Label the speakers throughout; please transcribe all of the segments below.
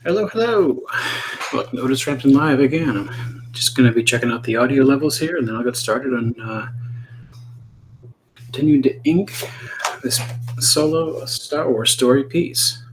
Speaker 1: Hello, hello. Welcome to Otis Frampton Live again. I'm just going to be checking out the audio levels here, and then I'll get started on continuing to ink this solo Star Wars story piece.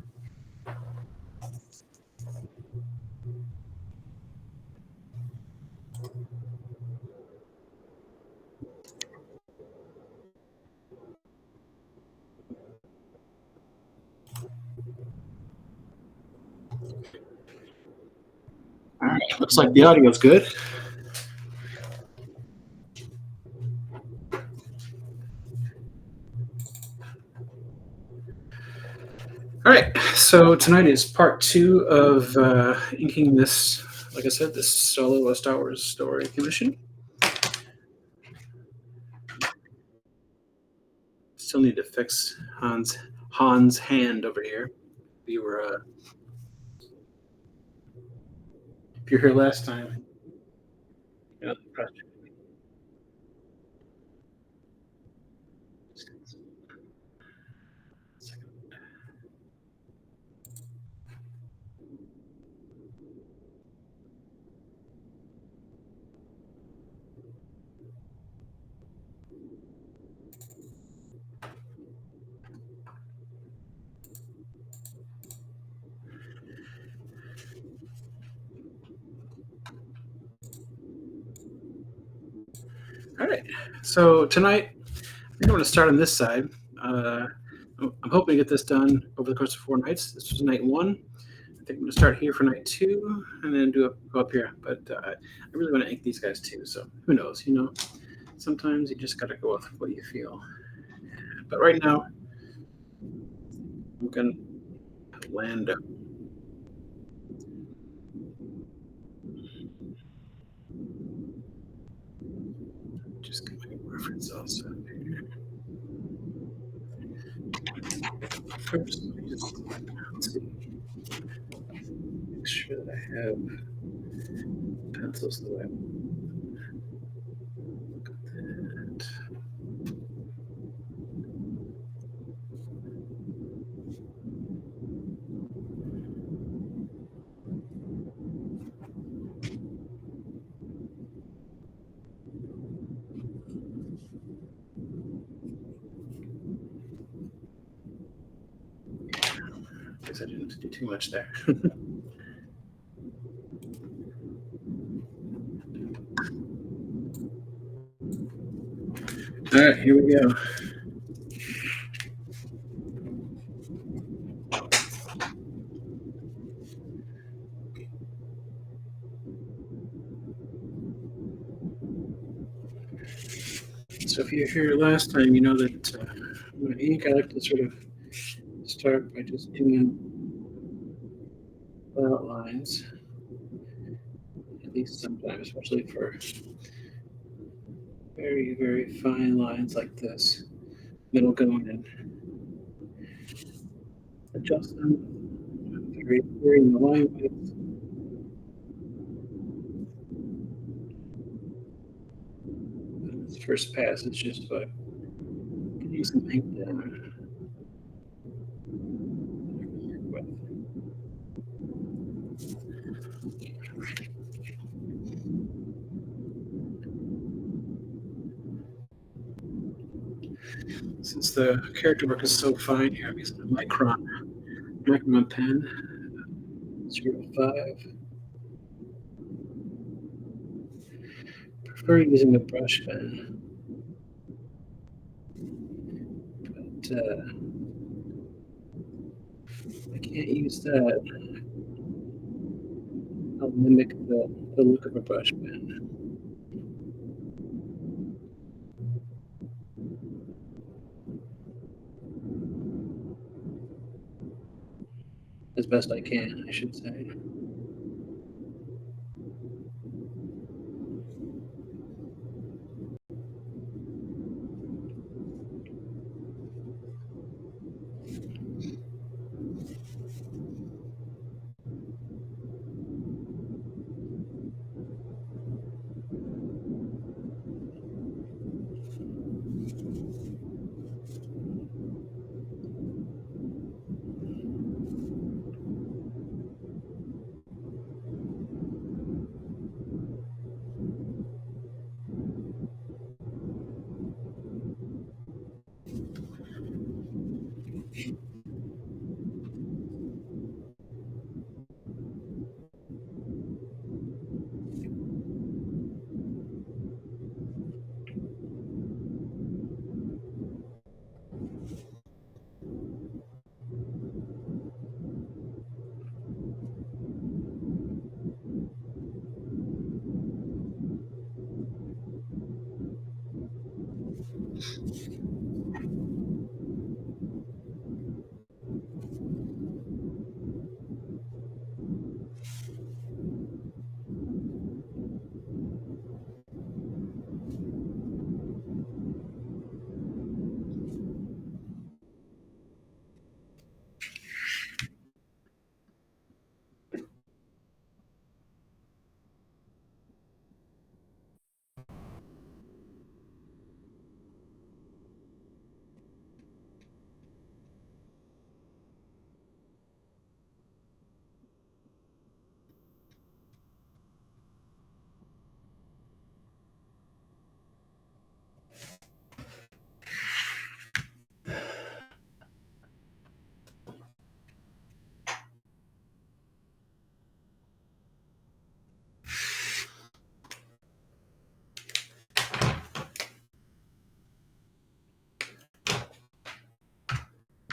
Speaker 1: All right, looks like the audio's good. All right, so tonight is part 2 of inking this, like I said, this solo Star Wars story commission. Still need to fix Han's hand over here. We were, if you're here last time, you know, all right, so tonight I think I'm going to start on this side. I'm hoping to get this done over the course of 4 nights. This was night 1. I think I'm going to start here for night 2 and then go up here. But I really want to ink these guys too, so who knows, you know. Sometimes you just got to go with what you feel. But right now, I'm going to put Lando. Just get my reference also here. First, let me just let's see. Make sure that I have pencils the way I look at that. I guess I didn't do too much there. All right, here we go. So if you're here last time, you know that when I ink, I like to sort of start by just doing outlines, at least sometimes, especially for very, very fine lines like this. Then I'll go in and adjust them, varying the line width. This first pass is just by getting some ink down. Since the character work is so fine here, I'm using a micron pen, 0.5. Prefer using a brush pen, but I can't use that. I'll mimic the look of a brush pen. As best I can, I should say.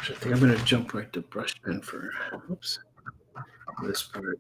Speaker 1: I think I'm going to jump right to brush pen for this part.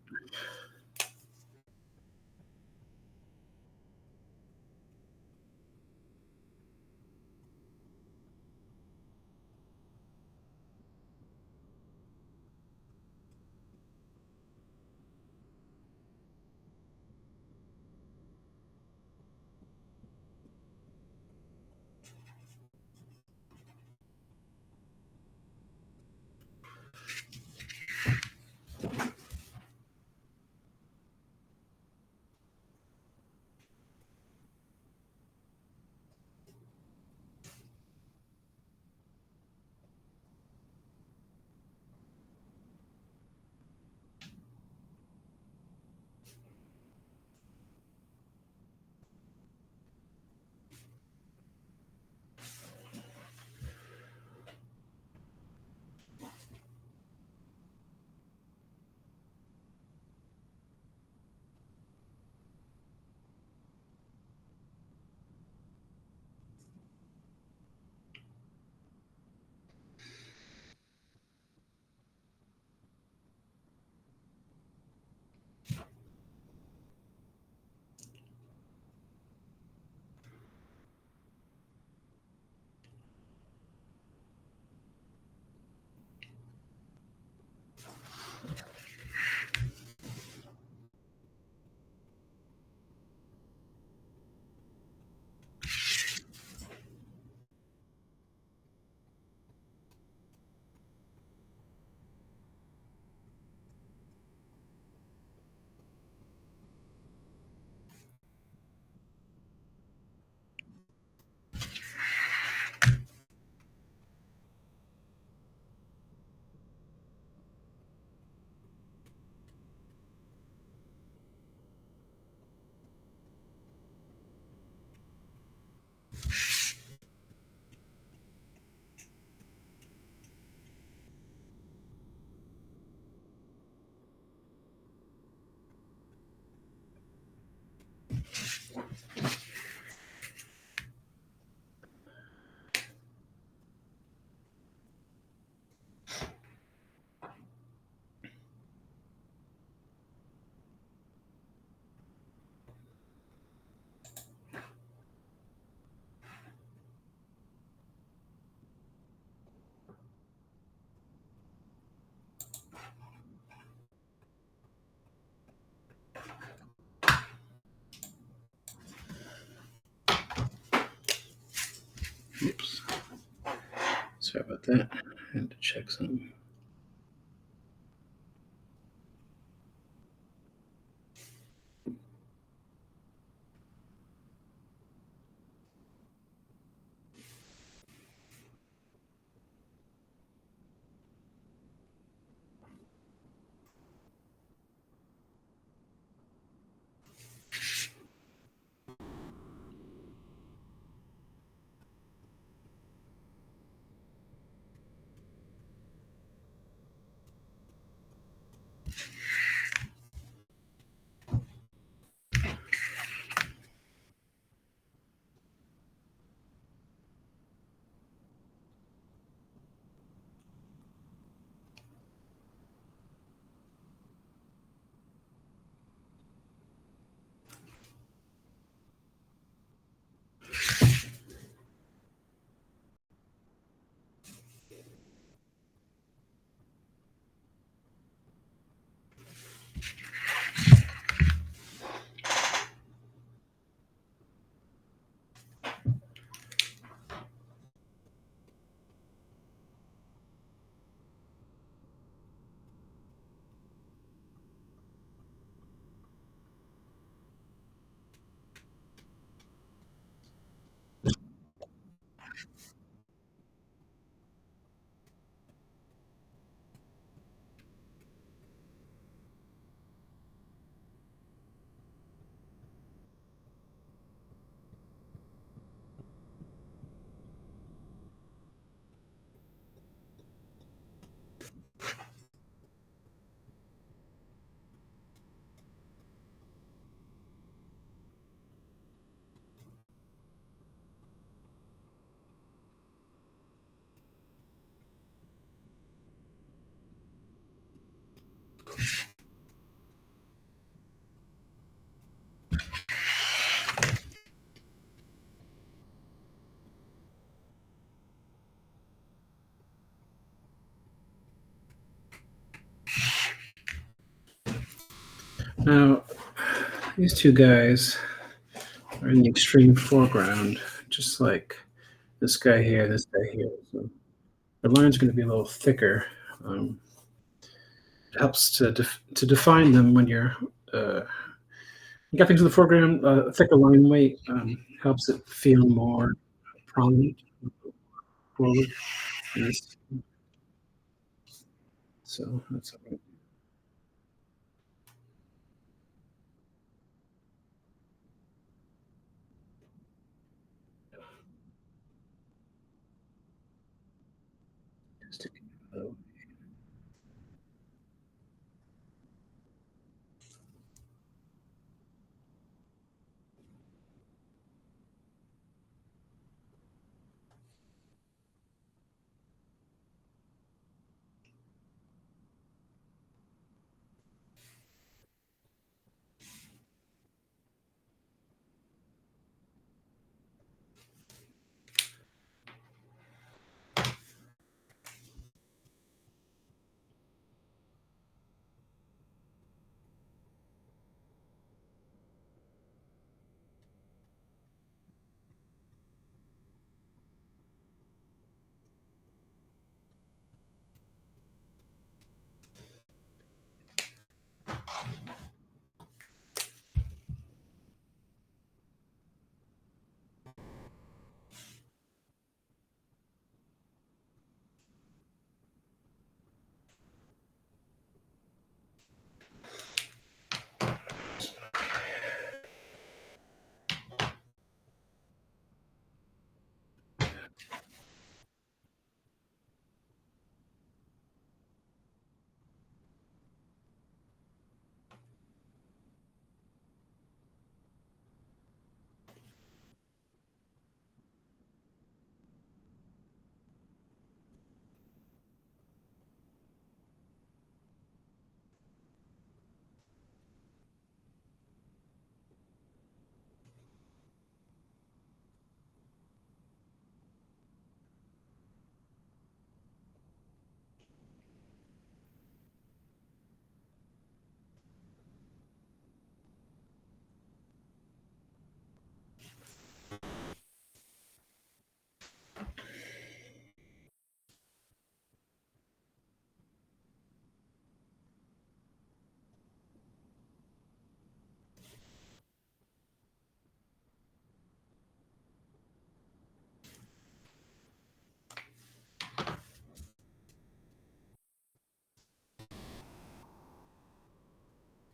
Speaker 1: Oops. Sorry about that. I had to check something. Now, these two guys are in the extreme foreground, just like this guy here, this guy here. So the line's going to be a little thicker. Um, it helps to define them when you got things in the foreground. A thicker line weight helps it feel more prominent forward. Yes. So that's all right. Just to-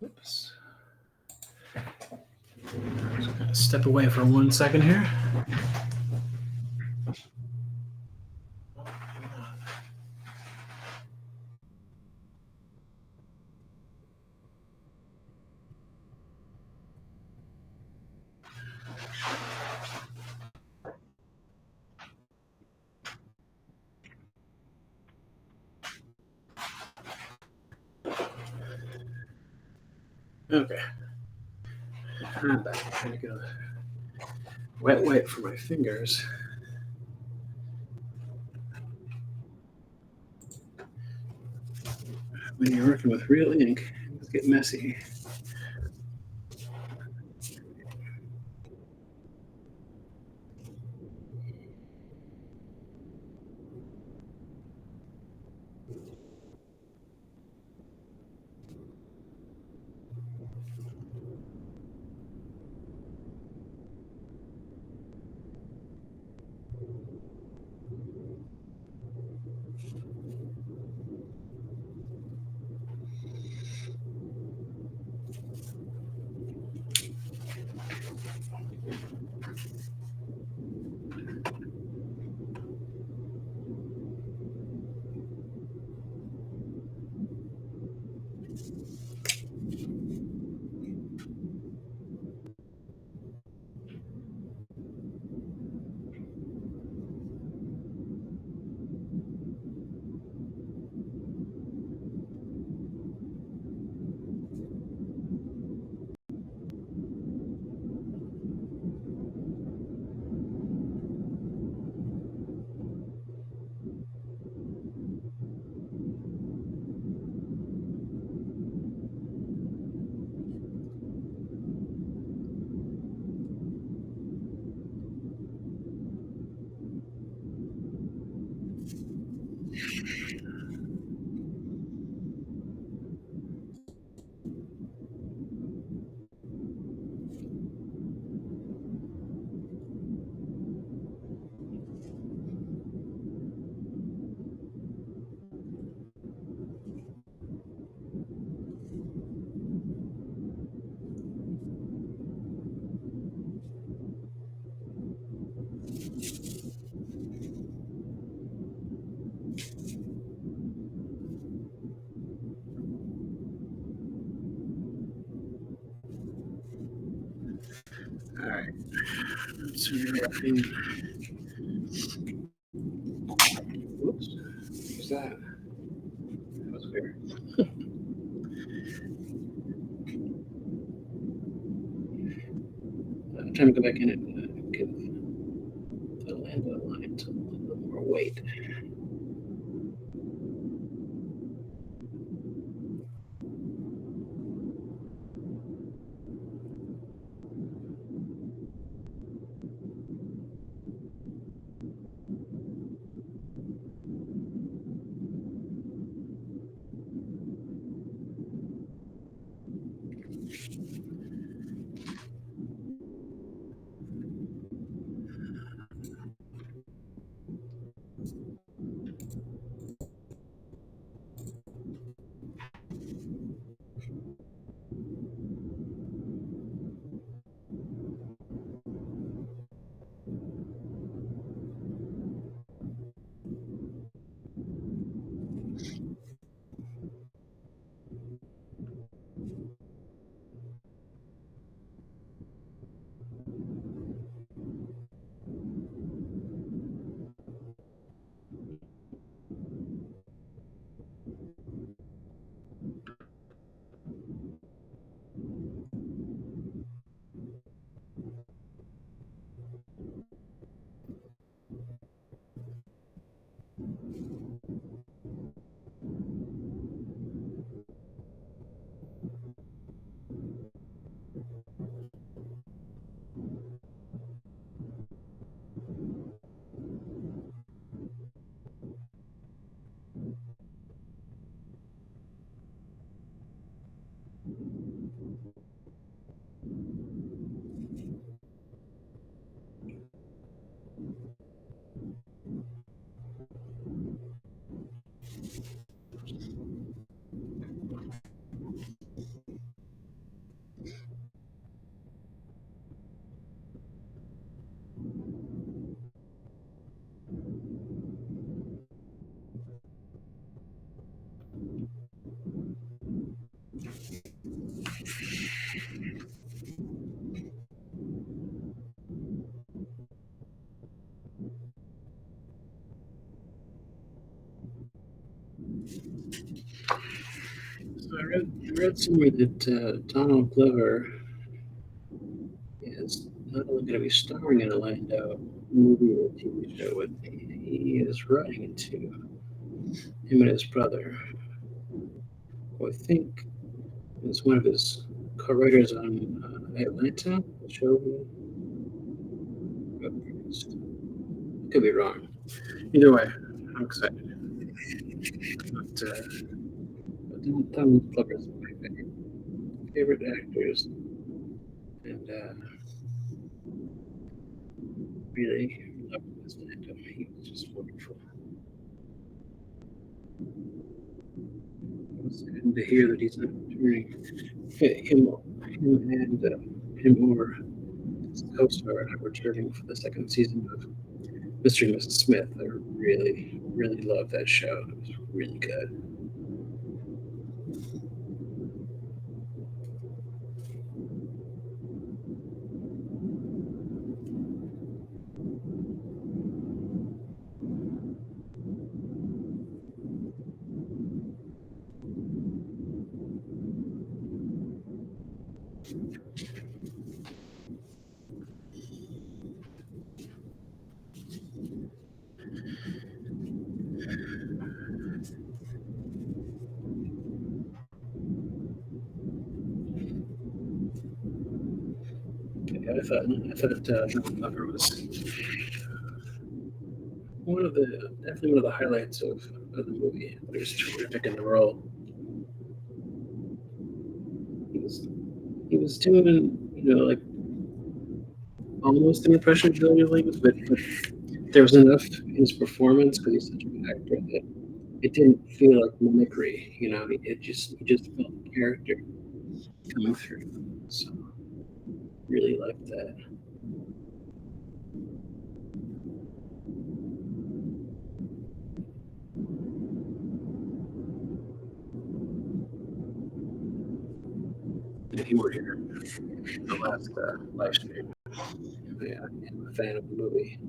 Speaker 1: Oops. Just gonna step away for 1 second here. Okay. I'm back. Trying to get a wet wipe for my fingers. When you're working with real ink, things get messy. Oops. Whoops. What's that? That was weird. Time to go back in and give the Lando line a little more weight. So I read somewhere that Donald Glover is not only going to be starring in a Lando movie or TV show, but he is writing it too. Him and his brother, who I think is one of his co-writers on Atlanta, the show he produced. Could be wrong. Either way, I'm excited. But Donald Glover is one of my favorite actors, and really loved his Lando. He was just wonderful. It was sad to hear that he's not returning. Him or his co-star are not returning for the second season of Mr. and Mrs. Smith. I really, really loved that show. It was really good. Yeah, I thought John Lover was definitely one of the highlights of the movie. He was terrific in the role. He was doing, like almost an impression of Julia Williams, but there was enough in his performance because he's such a good actor that it didn't feel like mimicry. He just felt the character coming through. So really liked that. If you were here the last live stream. Yeah, I'm a fan of the movie.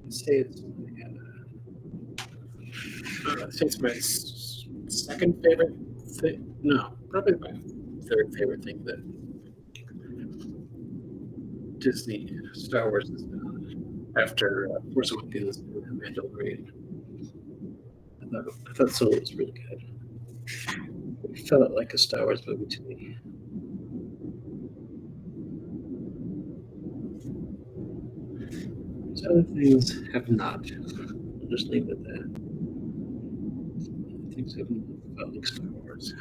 Speaker 1: I'd say it's my second favorite thing. No, probably my third favorite thing that Disney Star Wars has done after Force Awakens and Mandalorian. I thought Solo was really good. It felt like a Star Wars movie to me. So other things have not. I'll just leave it at that. Things have not felt like Star Wars.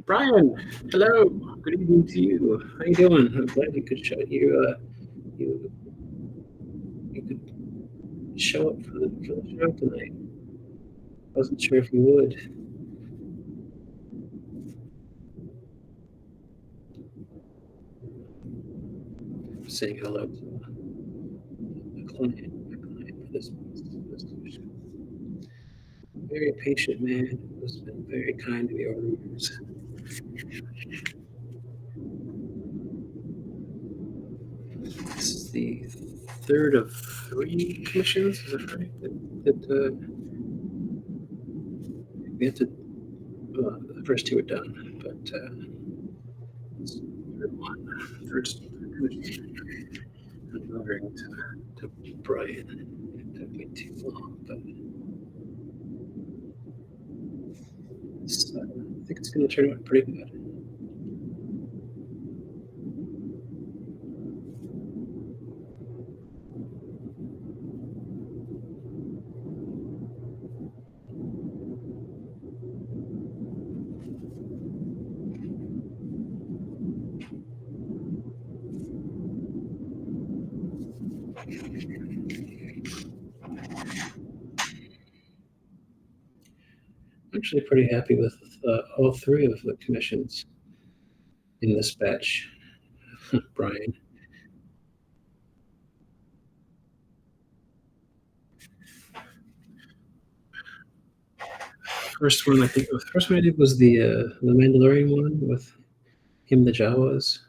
Speaker 1: Brian, hello. Good evening to you. How you doing? I'm glad you could show you you could show up for the show tonight. Wasn't sure if you would. Saying hello to my client for this show. Very patient man who's been very kind to me over the years. This is the third of three commissions. Is that right? We had to. The first two are done, but it's the third one, third commission. I'm delivering to Brian. It took me too long, but I think it's going to turn out pretty good. I'm actually pretty happy with all three of the commissions in this batch, Brian. First one, I think the first one I did was the Mandalorian one with him, the Jawas.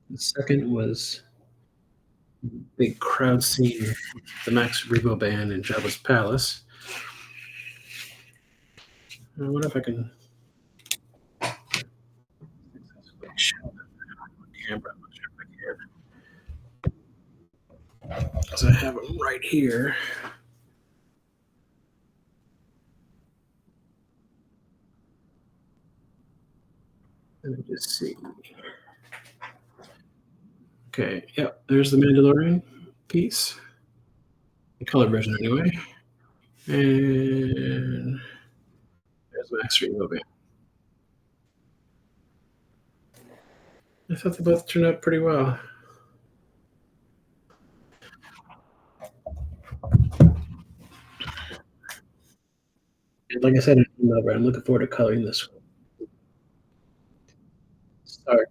Speaker 1: The second was big crowd scene with the Max Rebo band in Jabba's palace. I wonder if I can successfully show that on camera. I'm not sure if I can. Because I have them right here. Let me just see. Okay, yep, there's the Mandalorian piece, the color version anyway. And there's Max Rebo band. I thought they both turned out pretty well. And like I said, I'm looking forward to coloring this one. Stark,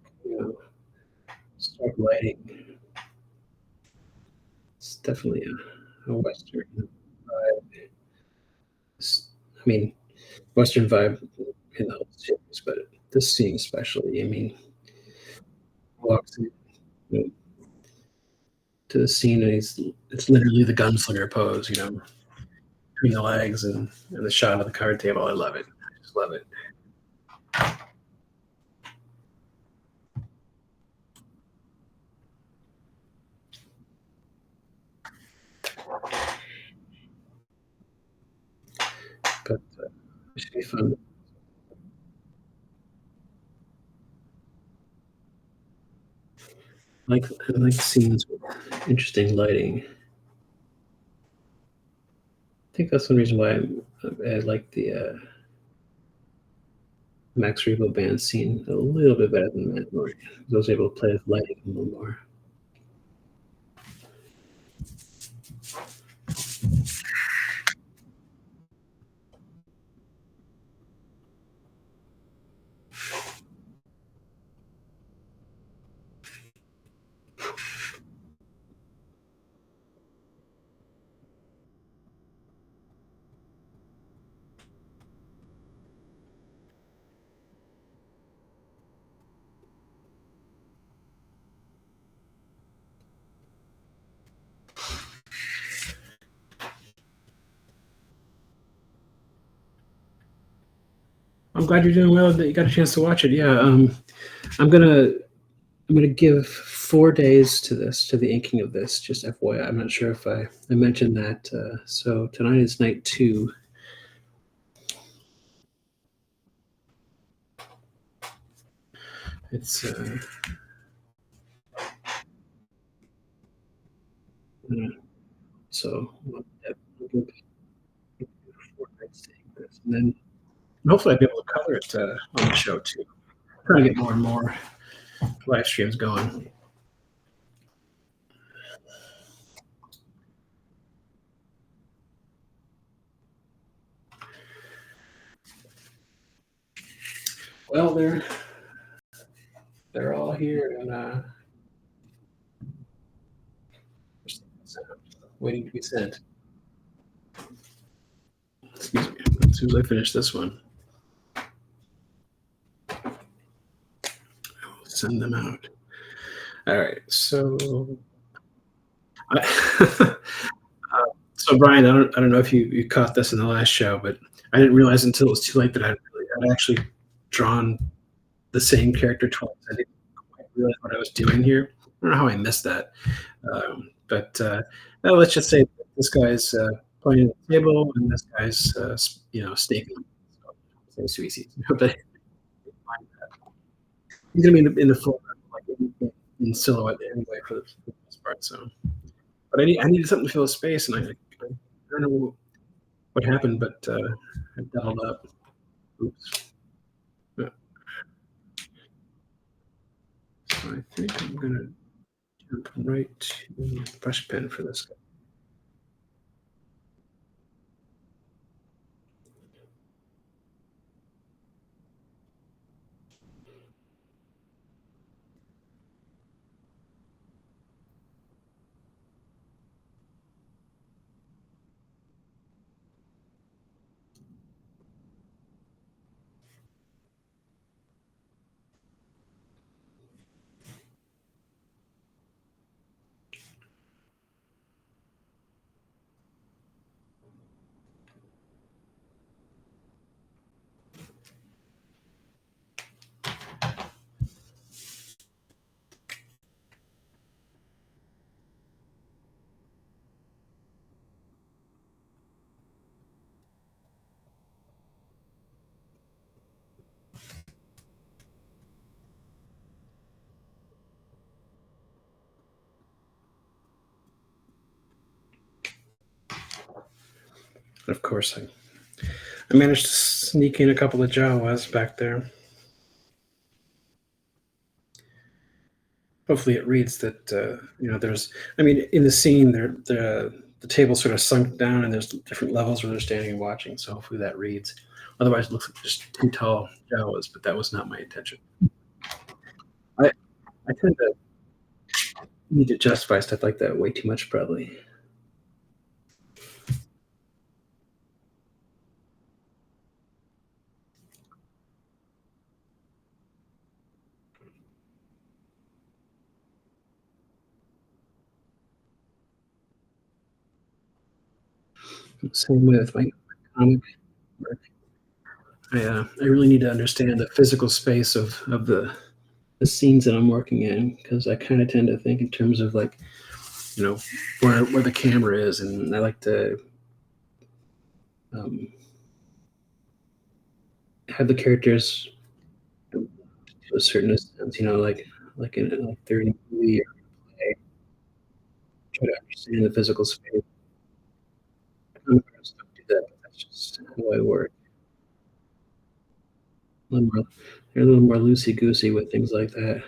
Speaker 1: stark lighting. It's definitely a Western vibe. I mean, Western vibe in the whole series, but this scene especially. I mean, walks in, to the scene and it's literally the gunslinger pose, between the legs and the shot of the card table. I love it. I just love it. But it should be fun. I like scenes with interesting lighting. I think that's one reason why I like the Max Rebo band scene a little bit better than Mandalorian. I was able to play with lighting a little more. I'm glad you're doing well. That you got a chance to watch it. Yeah. I'm gonna I'm gonna give 4 days to this, to the inking of this. Just FYI, I'm not sure if I mentioned that. So tonight is night 2. It's uh, so I'll give 4 nights to ink this, and then hopefully I'll be able to cover it on the show too. Trying to get more and more live streams going. Well, they're all here and waiting to be sent. Excuse me. As soon as I finish this one, I'll send them out. All right. So, I, so Brian, I don't know if you caught this in the last show, but I didn't realize until it was too late that I'd actually drawn the same character twice. I didn't quite realize what I was doing here. I don't know how I missed that. But well, let's just say this guy's playing at the table and this guy's staking. Same species. But he's gonna be in the foreground, like in silhouette anyway for the most part. So, but I needed something to fill the space, and I don't know what happened, but I doubled up. Oops. Yeah. So I think I'm gonna jump right to brush pen for this guy. Of course, I managed to sneak in a couple of Jawas back there. Hopefully, it reads that there's. I mean, in the scene, the table sort of sunk down, and there's different levels where they're standing and watching. So hopefully that reads. Otherwise, it looks like just two tall Jawas, but that was not my intention. I I tend to need to justify stuff like that way too much, probably. Same with my comic work. I really need to understand the physical space of the scenes that I'm working in because I kind of tend to think in terms of like where the camera is, and I like to um, have the characters to a certain extent, like they're in a movie or play, try to understand the physical space. Comic artists don't do that, but that's just how I work. A little more, they're a little more loosey goosey with things like that.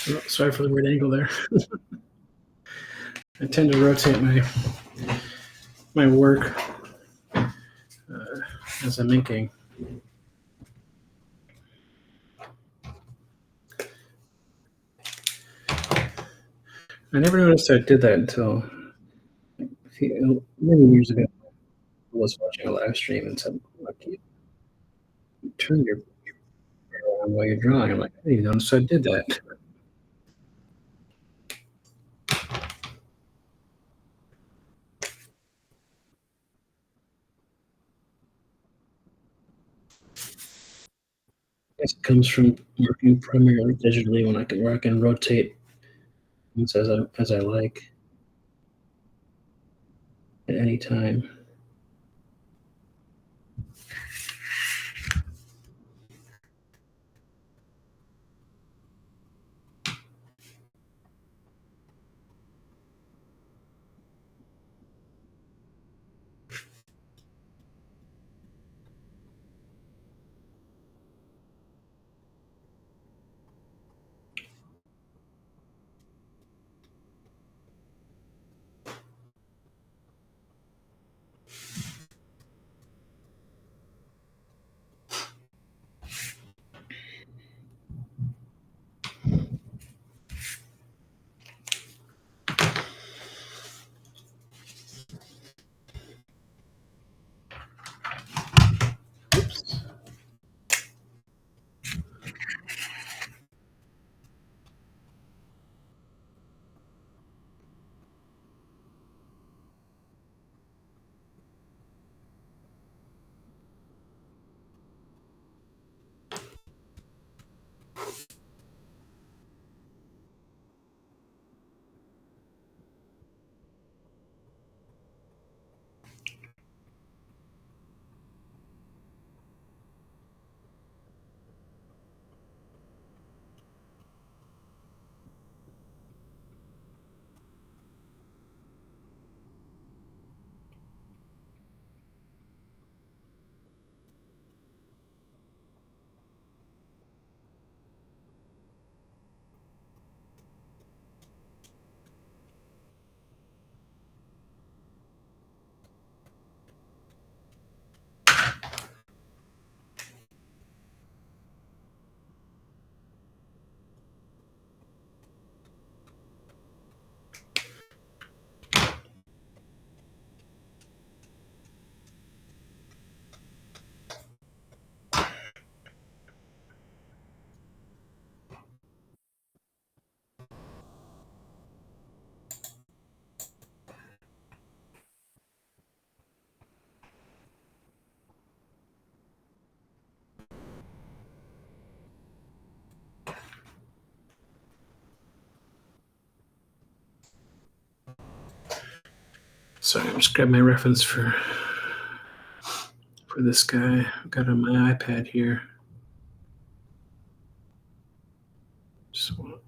Speaker 1: Oh, sorry for the weird angle there. I tend to rotate my work as I'm inking. I never noticed I did that until many years ago. I was watching a live stream and said, "Look, you turn your hair on while you're drawing." I'm like, I didn't even notice I did that. I guess it comes from working primarily digitally where I can rotate things as I like at any time. Oops. Sorry, I'm just grabbing my reference for this guy. I've got it on my iPad here. Just want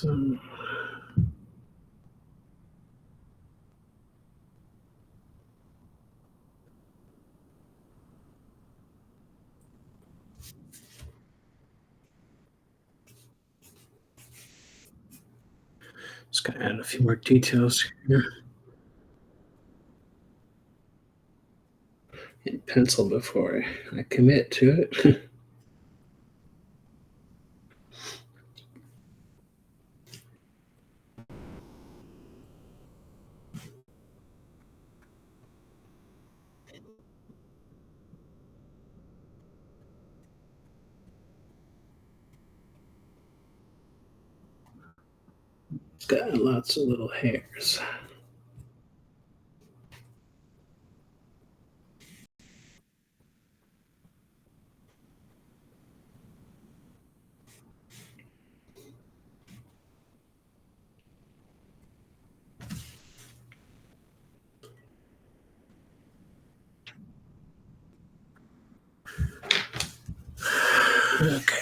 Speaker 1: So just gonna add a few more details here in pencil before I commit to it. It's got lots of little hairs. Okay.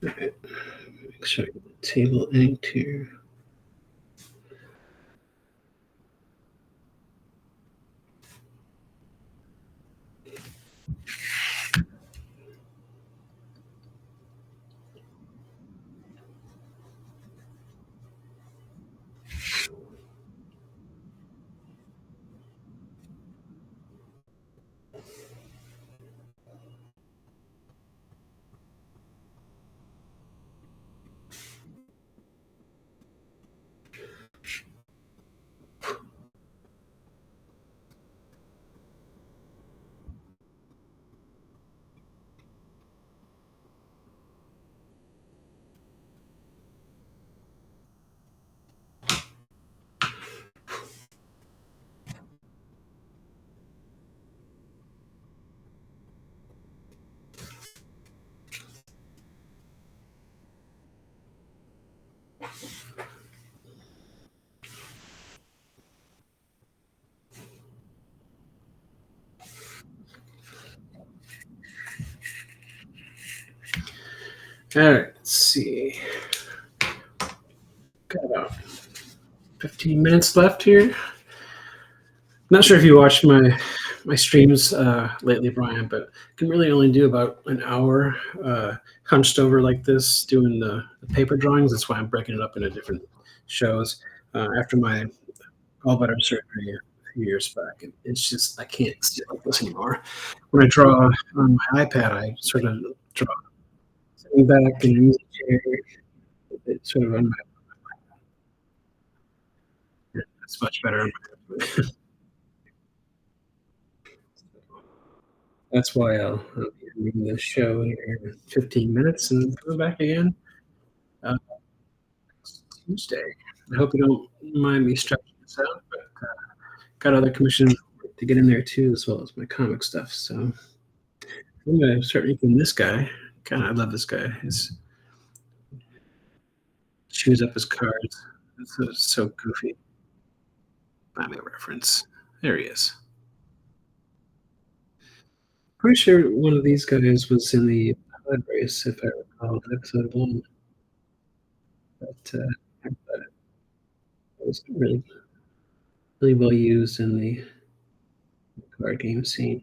Speaker 1: All right. Make sure I get the table inked here. All right, let's see. Got about 15 minutes left here. Not sure if you watched my streams lately, Brian, but I can really only do about an hour hunched over like this doing the paper drawings. That's why I'm breaking it up into different shows. After my gallbladder surgery a few years back, it's just I can't sit like this anymore. When I draw on my iPad, I sort of draw sitting back in an easy chair. It's sort of on my, it's much better on my That's why I'll be ending the show here in 15 minutes and come back again next Tuesday. I hope you don't mind me stretching this out, but got other commissions to get in there too, as well as my comic stuff. So I'm going to start making this guy. God, I love this guy. His chews up his cards. It's so goofy. Not a reference. There he is. Pretty sure one of these guys was in the pod race, if I recall, episode one. But I thought it was really well used in the card game scene.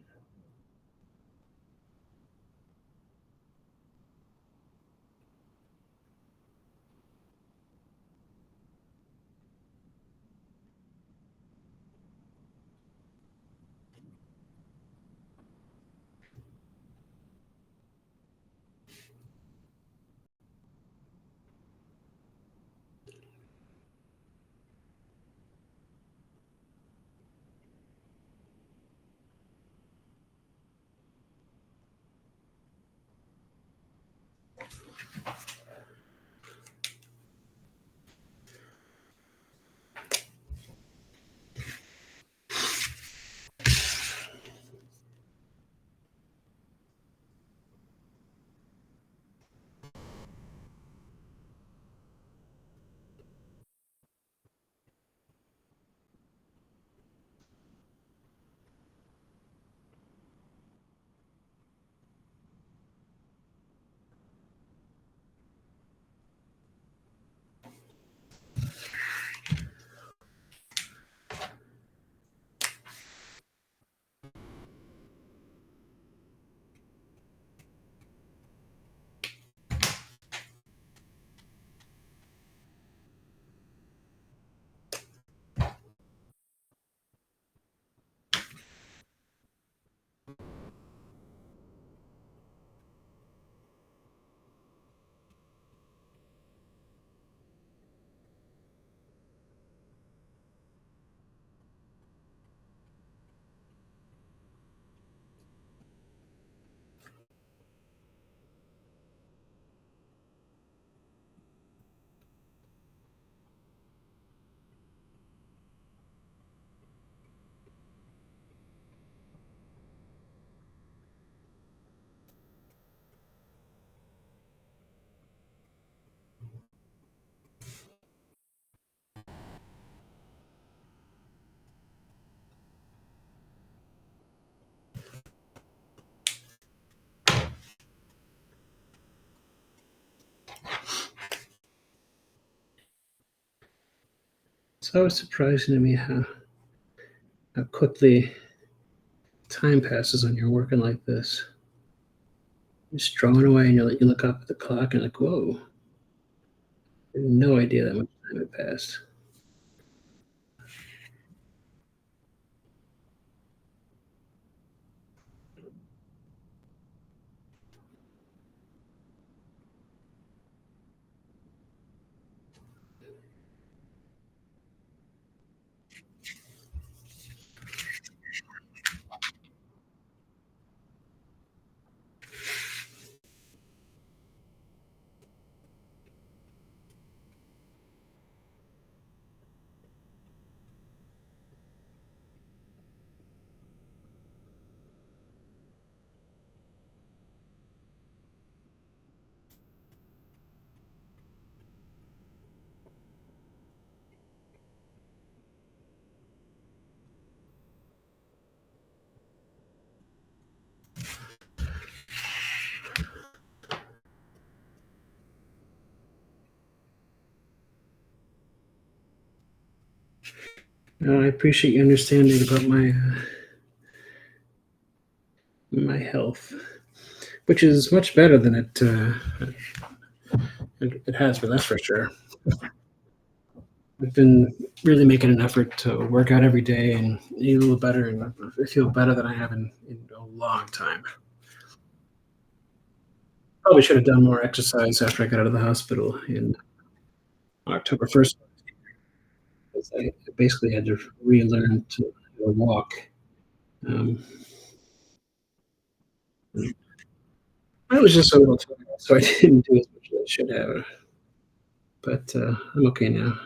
Speaker 1: It's always surprising to me how quickly time passes when you're working like this. You're just drawing away and you look up at the clock and like, whoa, I had no idea that much time had passed. I appreciate your understanding about my health, which is much better than it has been. That's for sure. I've been really making an effort to work out every day and eat a little better, and I feel better than I have in a long time. Probably should have done more exercise after I got out of the hospital in October 1st. Because I basically had to relearn to walk. Um, I was just a little tired, so I didn't do as much as I should have. But I'm okay now.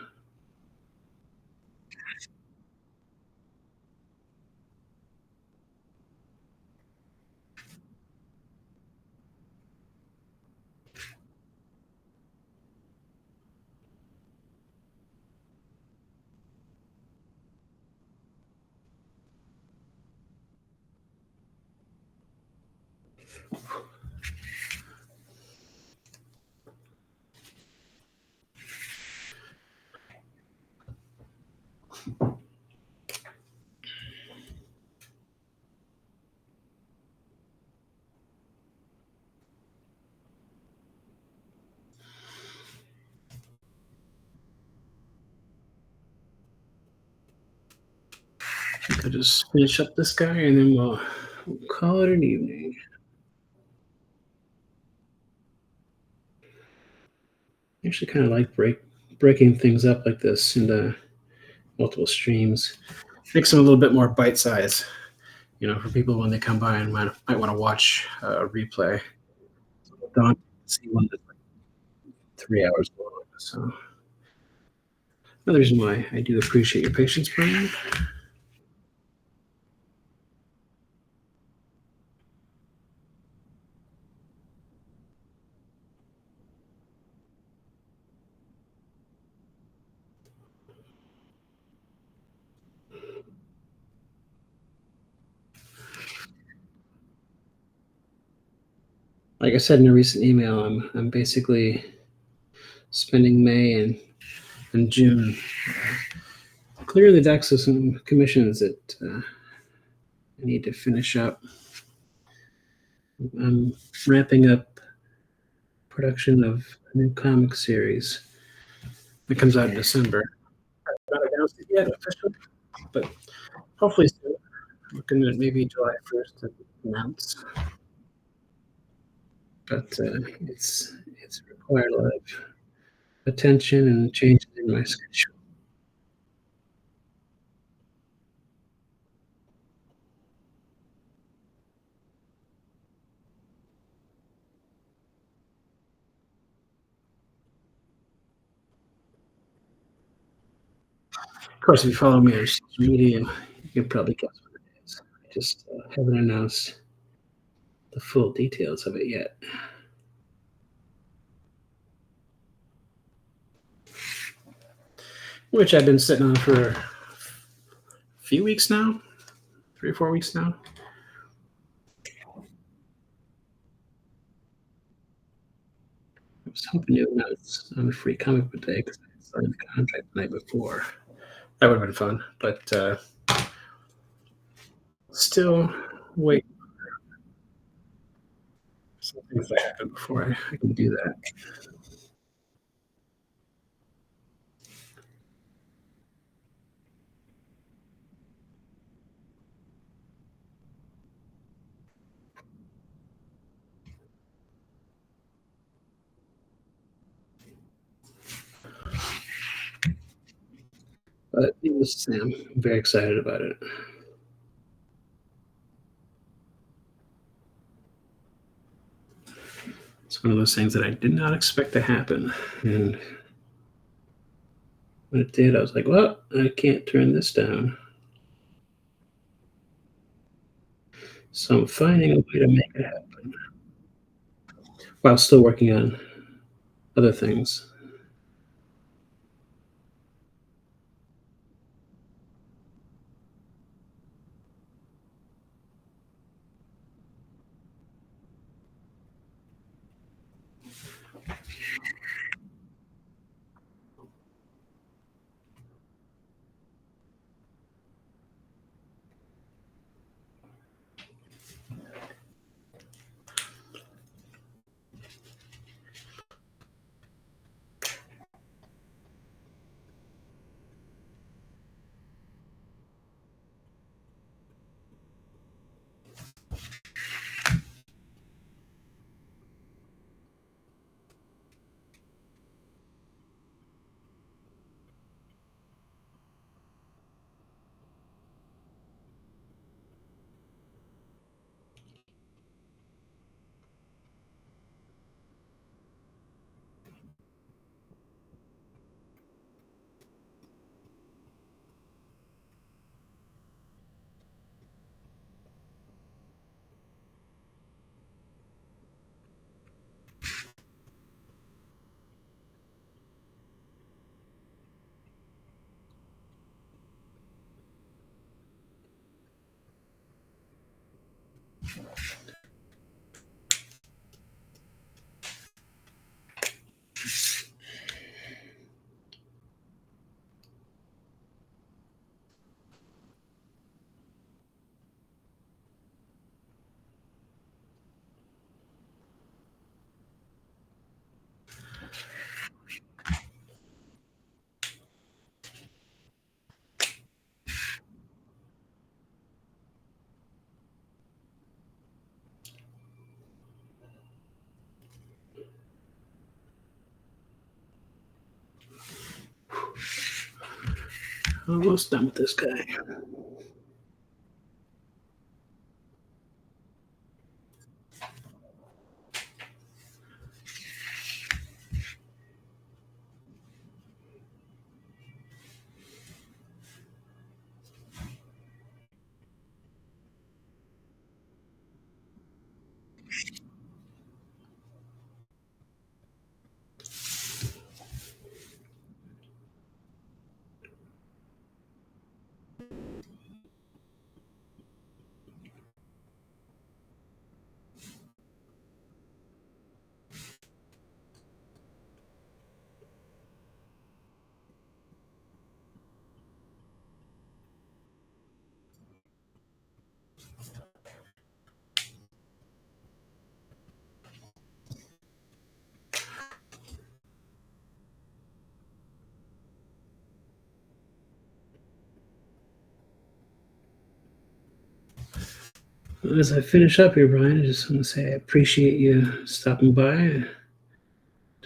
Speaker 1: I'll just finish up this guy, and then we'll call it an evening. I actually kind of like breaking things up like this into multiple streams. Makes them a little bit more bite size. For people when they come by and might want to watch a replay. Don't see one that's like 3 hours long. So another reason why I do appreciate your patience, Brian. Like I said in a recent email, I'm basically spending May and June clearing the decks of some commissions that I need to finish up. I'm ramping up production of a new comic series that comes out in December. Not announced it yet officially, but hopefully soon. Looking at maybe July 1st to announce. But it's required a lot of attention and changes in my schedule. Of course, if you follow me on social media, you can probably guess what it is. I just haven't announced the full details of it yet. Which I've been sitting on for a few weeks now, 3 or 4 weeks now. I was hoping to announce on a free comic book day because I signed the contract the night before. That would have been fun, but still wait for some things to happen before I can do that. But needless to say, I'm very excited about it. It's one of those things that I did not expect to happen. And when it did, I was like, well, I can't turn this down. So I'm finding a way to make it happen while still working on other things. Almost done with this guy. As I finish up here, Brian, I just want to say I appreciate you stopping by to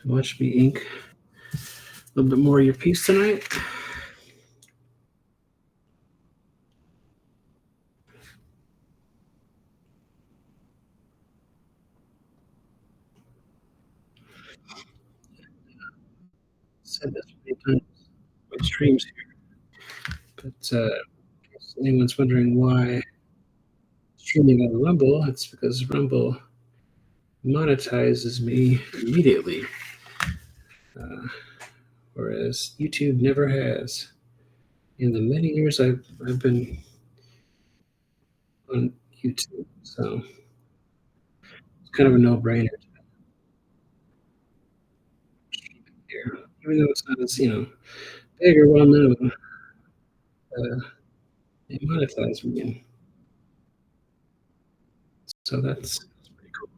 Speaker 1: watch me ink a little bit more of your piece tonight. Said this many times in my streams here, but if anyone's wondering why streaming on Rumble, it's because Rumble monetizes me immediately, whereas YouTube never has. In the many years I've been on YouTube, so it's kind of a no-brainer here. Even though it's not as big or well known, they monetize me, and so that's pretty cool.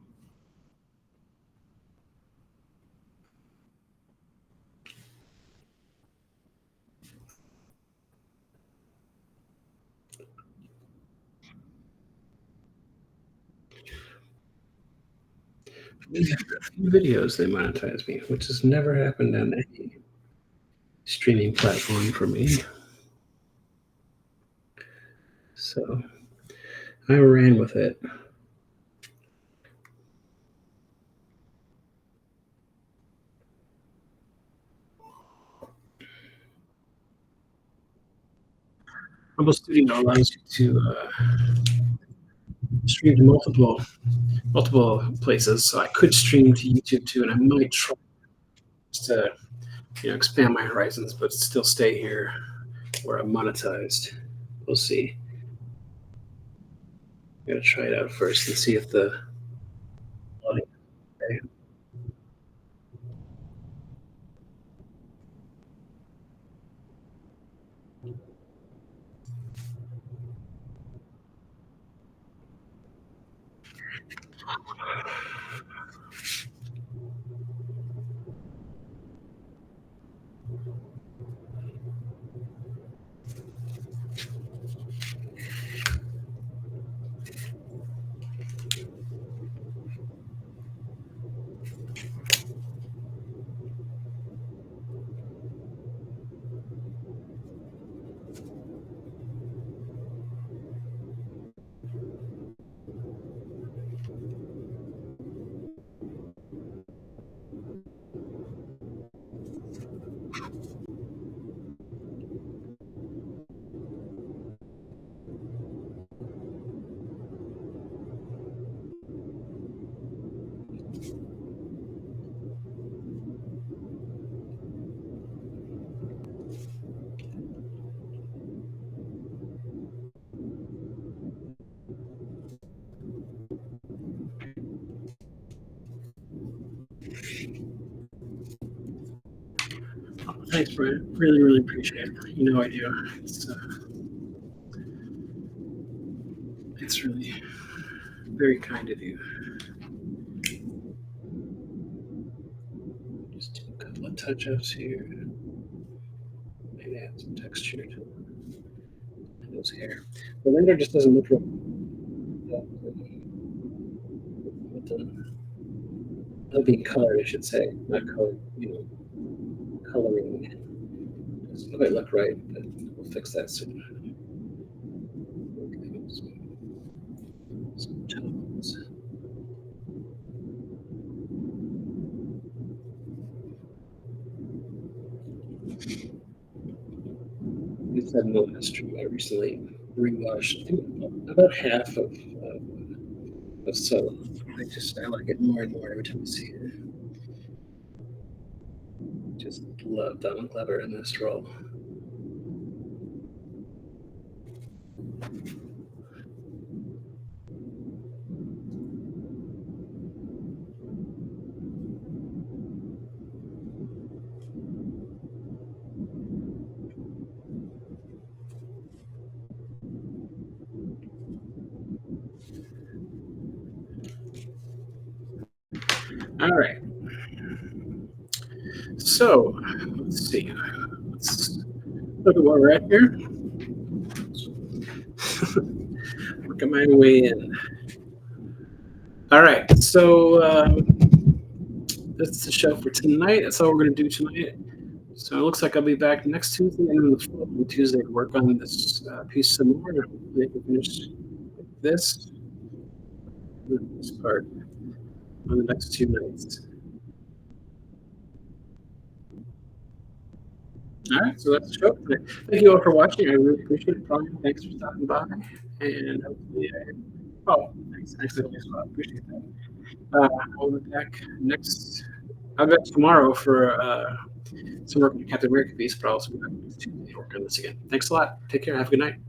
Speaker 1: We have a few videos they monetize me, which has never happened on any streaming platform for me. So I ran with it. Rumble Studio allows you to stream to multiple places. So I could stream to YouTube too, and I might try to expand my horizons, but still stay here where I'm monetized. We'll see. I'm gonna try it out first and see if the audio. Okay. Thanks, Brian. Really, really appreciate it. You know I do. It's really very kind of you. Just do a couple of touch-ups here. Maybe add some texture to his hair. The render just doesn't look real with the being colored, I should say, not colored. Coloring doesn't quite look right, but we'll fix that soon. Some tones. With that monastery, I recently rewashed, I think, about half of Solo. I like it more and more every time I see it. Just love Donald Glover in this role. All right. So let's see. Let's look at where we're at here. Working my way in. All right. So that's the show for tonight. That's all we're going to do tonight. So it looks like I'll be back next Tuesday and the following Tuesday to work on this piece some more. Hopefully I can finish this part on the next 2 nights. All right, so that's the show. Thank you all for watching. I really appreciate it. Brian, thanks for stopping by. And hopefully, thanks. Actually, I appreciate that. I'll be back I'll be back tomorrow for some work on the Captain America piece, but I'll also be back next Tuesday to work on this again. Thanks a lot. Take care. Have a good night.